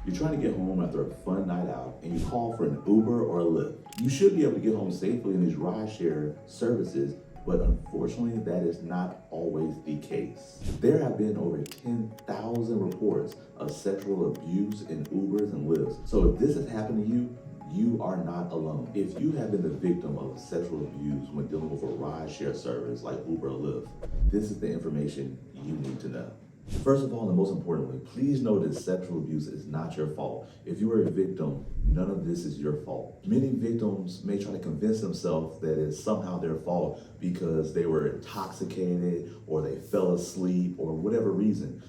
You're trying to get home after a fun night out and you call for an Uber or a Lyft. You should be able to get home safely in these rideshare services, but unfortunately that is not always the case. There have been over 10,000 reports of sexual abuse in Ubers and Lyfts. So if this has happened to you, you are not alone. If you have been the victim of sexual abuse when dealing with a rideshare service like Uber or Lyft, this is the information you need to know. First of all, and most importantly, please know that sexual abuse is not your fault. If you are a victim, none of this is your fault. Many victims may try to convince themselves that it's somehow their fault because they were intoxicated or they fell asleep or whatever reason.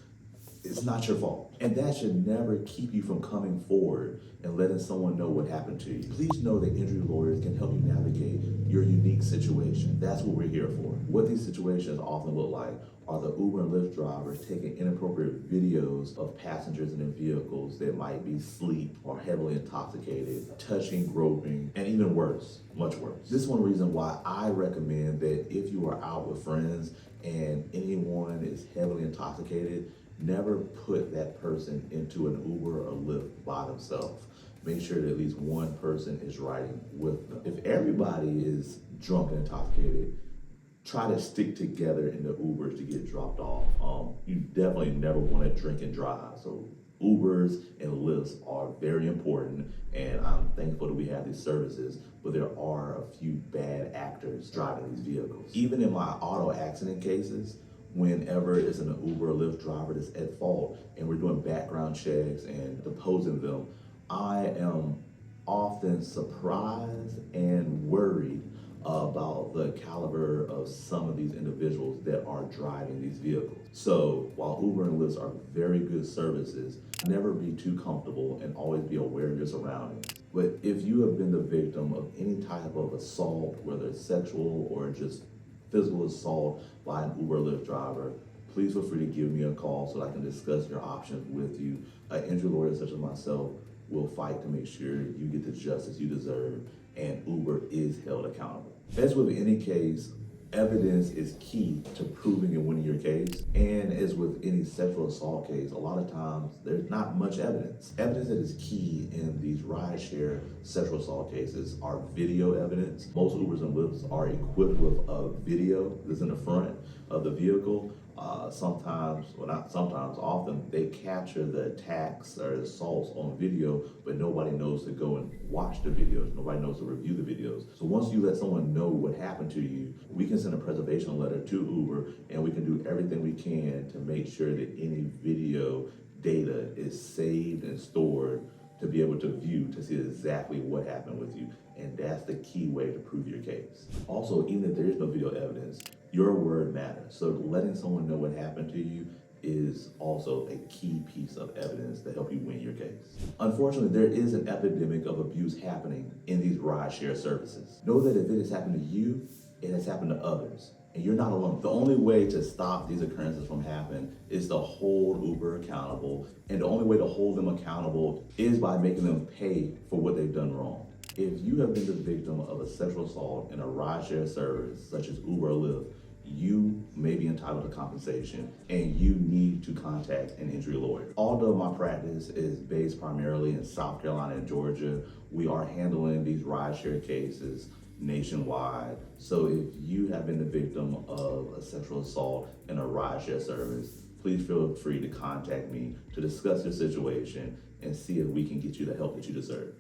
It's not your fault. And that should never keep you from coming forward and letting someone know what happened to you. Please know that injury lawyers can help you navigate your unique situation. That's what we're here for. What these situations often look like are the Uber and Lyft drivers taking inappropriate videos of passengers in their vehicles that might be asleep or heavily intoxicated, touching, groping, and even worse, much worse. This is one reason why I recommend that if you are out with friends and anyone is heavily intoxicated, never put that person into an Uber or Lyft by themselves. Make sure that at least one person is riding with them. If everybody is drunk and intoxicated, try to stick together in the Ubers to get dropped off. You definitely never want to drink and drive. So Ubers and Lyfts are very important, and I'm thankful that we have these services, but there are a few bad actors driving these vehicles. Even in my auto accident cases, whenever it's an Uber or Lyft driver that's at fault and we're doing background checks and deposing them, I am often surprised and worried about the caliber of some of these individuals that are driving these vehicles. So while Uber and Lyft are very good services, never be too comfortable and always be aware of your surroundings. But if you have been the victim of any type of assault, whether it's sexual or just physical assault by an Uber or Lyft driver, please feel free to give me a call so that I can discuss your options with you. An injury lawyer such as myself will fight to make sure you get the justice you deserve and Uber is held accountable. As with any case, evidence is key to proving and winning your case. And as with any sexual assault case, a lot of times there's not much evidence. Evidence that is key in these rideshare sexual assault cases are video evidence. Most Ubers and Lyfts are equipped with a video that's in the front of the vehicle. Often they capture the attacks or assaults on video, but nobody knows to go and watch the videos. Nobody knows to review the videos. So once you let someone know what happened to you, we can send a preservation letter to Uber and we can do everything we can to make sure that any video data is saved and stored to be able to view to see exactly what happened with you. And that's the key way to prove your case. Also, even if there is no video evidence, your word matters. So letting someone know what happened to you is also a key piece of evidence to help you win your case. Unfortunately, there is an epidemic of abuse happening in these rideshare services. Know that if it has happened to you, it has happened to others. And you're not alone. The only way to stop these occurrences from happening is to hold Uber accountable. And the only way to hold them accountable is by making them pay for what they've done wrong. If you have been the victim of a sexual assault in a rideshare service, such as Uber or Lyft, you may be entitled to compensation and you need to contact an injury lawyer. Although my practice is based primarily in South Carolina and Georgia, we are handling these rideshare cases nationwide. So if you have been the victim of a sexual assault in a rideshare service, please feel free to contact me to discuss your situation and see if we can get you the help that you deserve.